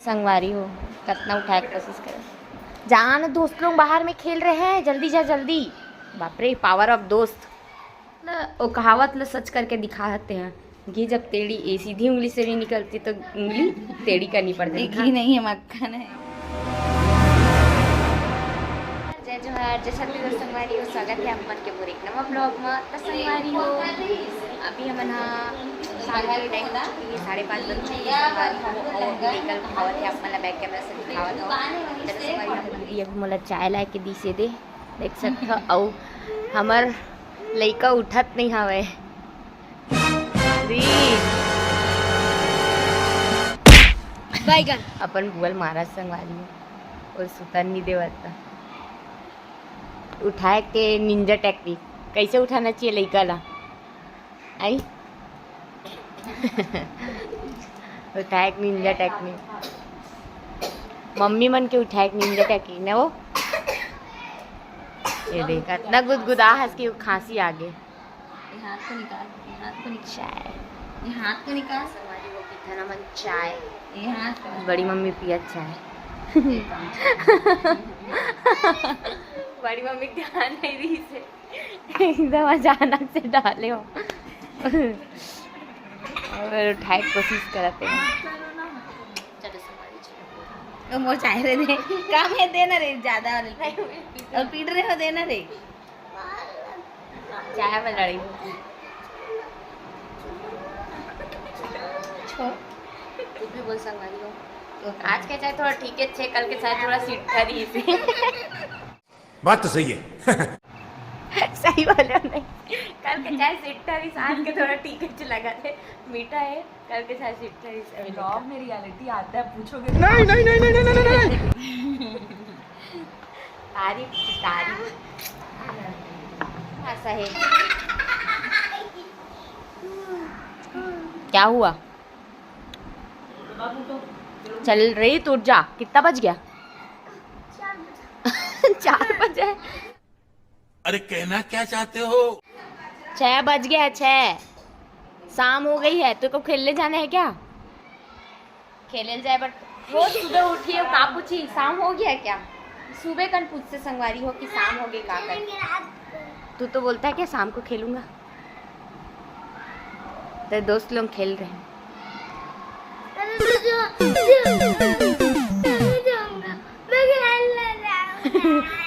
संगवारी हो कितना उठाए कोशिश कर। जान दोस्त लोग बाहर में खेल रहे हैं, जल्दी जा जल्दी। बाप रे पावर ऑफ दोस्त ना, वो कहावत ल सच करके दिखाते हैं कि जब टेढ़ी सीधी उंगली से नहीं निकलती तो उंगली टेढ़ी करनी पड़ती है। नहीं है मक्खन है। जय जोहार, जय छत्तीसगढ़ संगवारी हो। स्वागत है अपन के पूरे एक नवा ब्लॉग में। तो संगवारी हो अभी हम शाम के टाइम 5:30 बज चुकी है। लेकर खावत है अपन बैक कैमरा से दिखावत हो। तो संगवारी हम ये मोला चाय ला के दी से दे देख सकते हो। औ हमर लइका उठत नहीं हवे। बैगन अपन बुअल महाराज संगवारी हो और सुतन नहीं देवता। उठाए के निंजा टेक्निक कैसे उठाना चाहिए लइका ला आई। उठाए के निंजा टेक्निक मम्मी मन के उठाए के निंजा टेक्निक ना वो। ये देख इतना गुदगुदा हंस की खांसी आगे। हाथ को निकाल, हाथ को निकाल, चाय ये हाथ को निकाल। संगवारी हो कितना मन चाय। ये हाथ बड़ी मम्मी पिया चाय। बड़ी मम्मी ध्यान नहीं रही से एकदम अचानक से डाले हो और उठाए कोशिश करते हैं। चलो तो मोर चाय रे दे काम है देना रे ज्यादा वाले और पीट रहे हो देना रे चाय में लड़ी कुछ भी बोल संगवारी हो। आज के चाय थोड़ा ठीक है छे, कल के चाय थोड़ा सीठा रही थी। बात तो सही है। सही वाला नहीं, कल के चाय सीठा रही, आज के थोड़ा ठीक है लगा थे मीठा है, कल के चाय सीठा रही। ब्लॉग में रियलिटी आता है, पूछोगे नहीं नहीं नहीं नहीं नहीं नहीं तारीफ तारीफ ऐसा है। क्या हुआ? चल रही तो जा। कितना बज गया? 4 बजे। अरे कहना क्या चाहते हो? 6 बज गया। 6 शाम हो गई है। तो को खेलने जाना है क्या? खेलने जाए बट रोज सुबह उठी है का पूछी शाम हो गया क्या? सुबह कन पूछ से संगवारी हो कि शाम हो गई का कर। तू तो बोलता है कि शाम को खेलूंगा। तेरे दोस्त लोग खेल रहे हैं।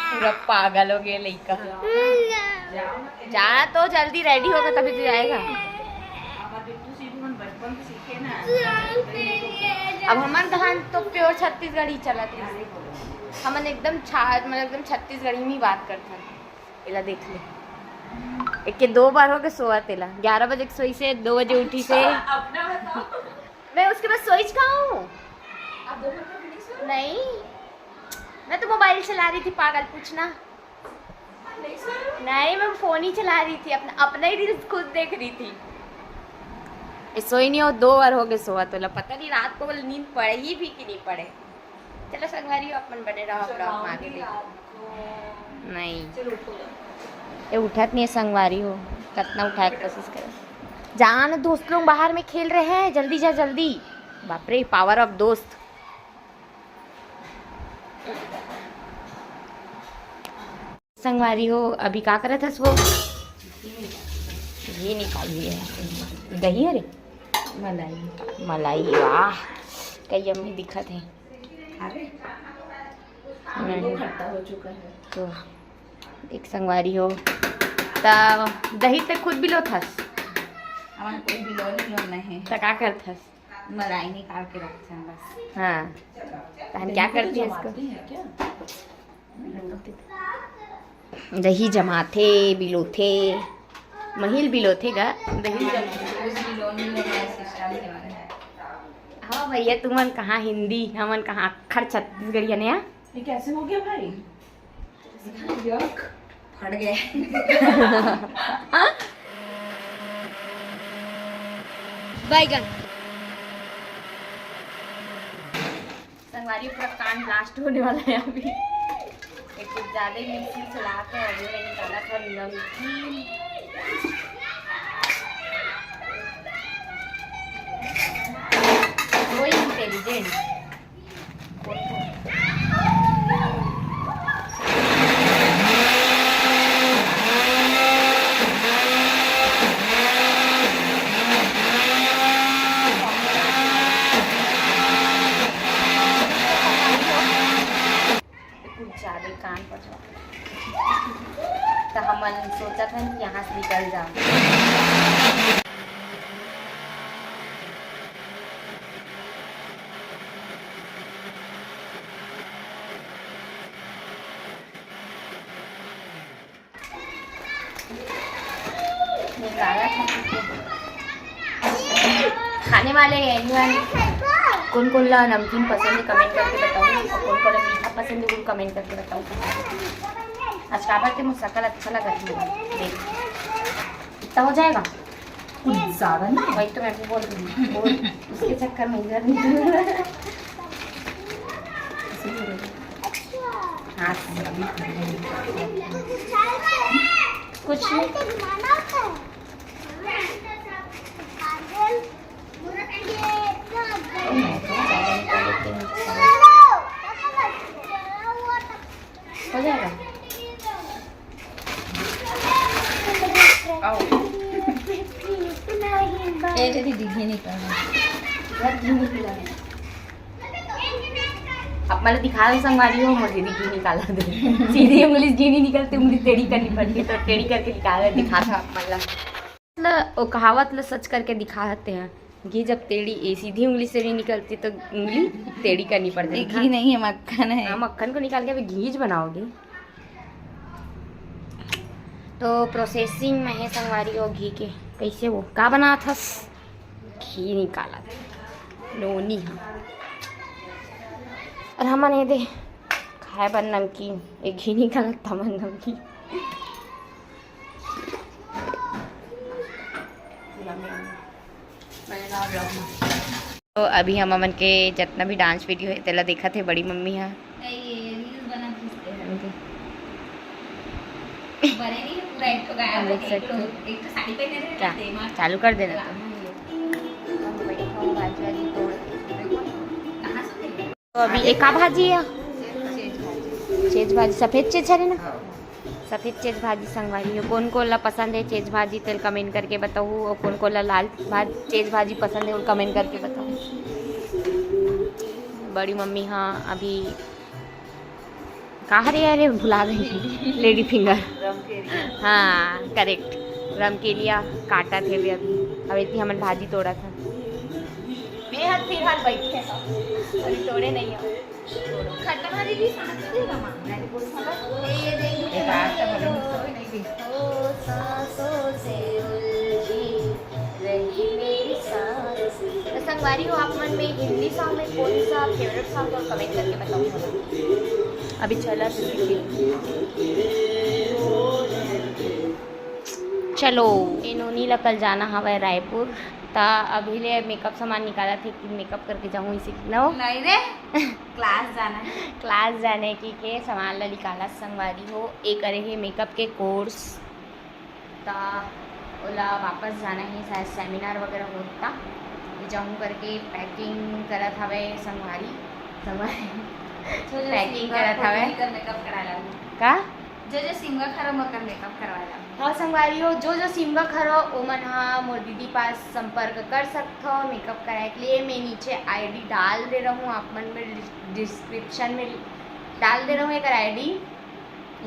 पूरा पागल हो गया लड़का। जा तो जल्दी रेडी होगा तभी तो जाएगा। अब हमारे धान तो प्योर छत्तीसगढ़ ही चला था। हमन एकदम मतलब एकदम छत्तीसगढ़ी में ही बात करते इला देख ले। एक के 2 बार हो गए सोआ तेला 11 बजे सोई से 2 बजे उठी से। मैं उसके बाद सोई कहाँ हूँ? नहीं मैं तो मोबाइल चला रही थी। पागल पूछना नहीं, मैं फोन ही चला रही थी। अपना ही रील्स खुद देख रही थी। सोई नहीं हो 2 बार हो गए सोआ तो पता नहीं रात को नींद पड़े ही भी कि नहीं पड़े। चलो संगवारी हो अपन बने रहो ब्लॉग आगे देख। नहीं ये उठत नहीं है संगवारी हो कितना उठाए कोशिश करे। जान दोस्त लोग बाहर में खेल रहे हैं, जल्दी जा जल्दी। बाप रे पावर ऑफ दोस्त। संगवारी हो अभी क्या कर रहा था वो? ये निकाली है दही। अरे मलाई मलाई वाह कई अम्मी दिखत है। खट्टा हो चुका है तो एक संगवारी हो तब दही तक खुद भी लो थस। हमारे कोई बिलोल नहीं तो क्या कर थस? मलाई निकाल के रखते हैं बस। हाँ तो क्या करती है इसको? दही जमाथे बिलोथे महिल बिलोथे गा दही जमाते। हाँ भैया तुमन कहाँ हिंदी हमन कहाँ अक्खर छत्तीसगढ़िया ने। ये कैसे हो गया भाई? फट गए। बैगन संगवारी पूरा कान ब्लास्ट होने वाला है अभी। एक कुछ ज़्यादा ही मिक्सी चला के अभी मैंने निकाला था नमकीन। वो इंटेलिजेंट कान पहुँचवा। तो हम सोचा था कि यहाँ से निकल जाओ। खाने वाले एनिमल कौन कौन ला नमकीन पसंद है कमेंट करके बताओ, और कौन कौन मीठा पसंद है वो कमेंट करके बताओ। आज का बात है मुझे शकल अच्छा लगा देख इतना हो जाएगा कुछ ज़्यादा नहीं। वही तो मैं भी बोल रही हूँ उसके चक्कर में इधर नहीं हाँ कुछ नहीं हो जाएगा। दिखी नहीं कर अब मैंने दिखा रही संगवारी हो मुझे घी निकाला दे सीधी उंगली घी नहीं निकलती उंगली टेढ़ी करनी पड़ती है तो टेढ़ी करके दिखा था मतलब वो कहावत ल सच करके दिखाते हैं घी जब टेढ़ी सीधी उंगली से नहीं निकलती तो उंगली टेढ़ी करनी पड़ती है। घी नहीं है मक्खन है। हाँ मक्खन को निकाल के अभी घीज बनाओगी तो प्रोसेसिंग में है संगवारी हो घी के कैसे वो का बना था घी निकाला था नोनी हाँ और हमने दे खाए बन नमकीन एक घी निकाला था मन नमकीन तो अभी हम अमन के जितना भी डांस वीडियो है तेला देखा थे बड़ी मम्मी है क्या चालू कर देना तो अभी एक भाजी है चेज भाजी सफ़ेद चेज है ना सफ़ेद चेज भाजी संगवारी हो कौन को ला पसंद है चेज भाजी तेल कमेंट करके बताओ और कौन को ला लाल चेज भाजी पसंद है वो कमेंट करके बताओ। बड़ी मम्मी हाँ अभी कहाँ रे अरे भुला गई लेडी फिंगर हाँ करेक्ट रमकेलिया काटा थे भी अभी इतनी हमने भाजी तोड़ा था बेहद फिलहाल बैठे अभी तोड़े नहीं है खट्टा भाजी भी साथ देगा मां ये देंगे तो संगवारी हो आप मन में हिंदी सॉन्ग में कौन सा फेवरेट सॉन्ग और कमेंट करके बताओ। अभी चला चलो इन्होंने ला कल जाना हवा रायपुर ता अभी ले मेकअप सामान निकाला थे कि मेकअप करके जाऊँ इसी नो नहीं रे क्लास जाना है क्लास जाने की के सामान ला निकाला संगवारी हो एक करे है मेकअप के कोर्स ता ओला वापस जाना है शायद सेमिनार वगैरह होता जाऊँ करके पैकिंग करा था वे संगवारी पैकिंग करा था वे मेकअप करा का जो सिमगा खरो मकर मेकअप करवाया हाँ संगवारी हो जो सिमगा खरो ओमन हाँ मोर दीदी पास संपर्क कर सकते हो मेकअप कराए के लिए मैं नीचे आईडी डाल दे रहा हूँ आप मन में डिस्क्रिप्शन में डाल दे रहा हूँ एक आईडी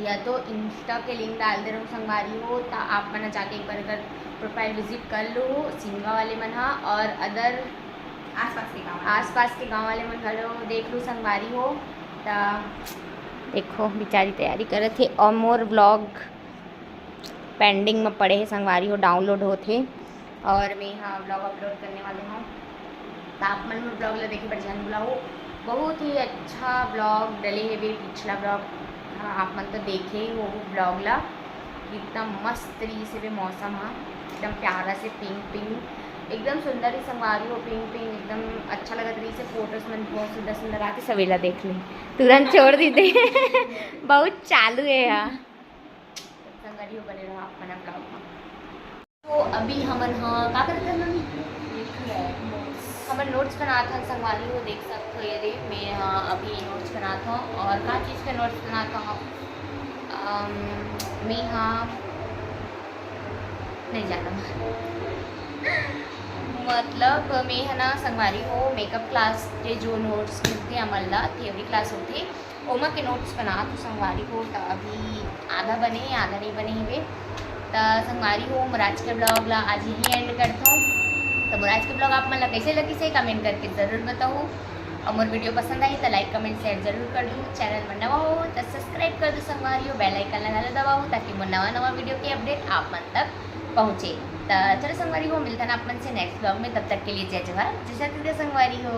या तो इंस्टा के लिंक डाल दे रहा हूँ संगवारी हो तो आप मन जाके एक बार अगर प्रोफाइल विजिट कर लो सिमगा वाले मन हाँ और अदर आसपास के गाँव वाले मन घरो देख लो संगवारी हो तो देखो बेचारी तैयारी करे थे और मोर ब्लॉग पेंडिंग में पड़े हैं संगवारी हो डाउनलोड होते और मैं हाँ ब्लॉग अपलोड करने वाले हूँ तो आप मन में ब्लॉग ला देखे पर जान बुलाओ बहुत ही अच्छा ब्लॉग डले है भी पिछला ब्लॉग हाँ आप मन तो देखे वो ब्लॉग ला इतना मस्त तरीके से भी मौसम हाँ एकदम प्यारा से पिंक पिंक एकदम सुंदर ही संगवारी हो पिंक पिंक एकदम अच्छा लगा तरीके से फोटोज में बहुत सुंदर सुंदर आके सवेला देख ली तुरंत छोड़ दी थे बहुत चालू है यहाँ संगवारी हो बने रहा आप मना ब्लॉग में। तो अभी हमन हाँ क्या करते हैं हमन नोट्स बना था संगवारी हो देख सकते हो ये मैं हाँ अभी नोट्स बना था और क्या चीज़ के नोट्स बना था मैं हाँ नहीं जाना मतलब मैं है ना संगवारी हो मेकअप क्लास के जो नोट्स मिलते अमल ला थियोरी क्लास होती ओमा के नोट्स बना तो संगवारी हो तो अभी आधा बने आधा नहीं बने हुए तो संगवारी हो मुराज के ब्लॉग ला आज यही एंड करता हूँ। तो मुराज के ब्लॉग आप मतलब कैसे लगी से कमेंट करके ज़रूर बताओ और मोर वीडियो पसंद आई तो लाइक कमेंट शेयर जरूर कर दूँ। चैनल में नवा हो तो सब्सक्राइब कर दो संगवारी हो, बेल आइकन लगा लो दबाओ ताकि मोर नवा वीडियो के अपडेट आप मन तक पहुँचे। तो चलो संगवारी हो मिलता ना आप मन से नेक्स्ट ब्लॉग में, तब तक के लिए जय जवाहर जय छत्तीसगढ़ संगवारी हो।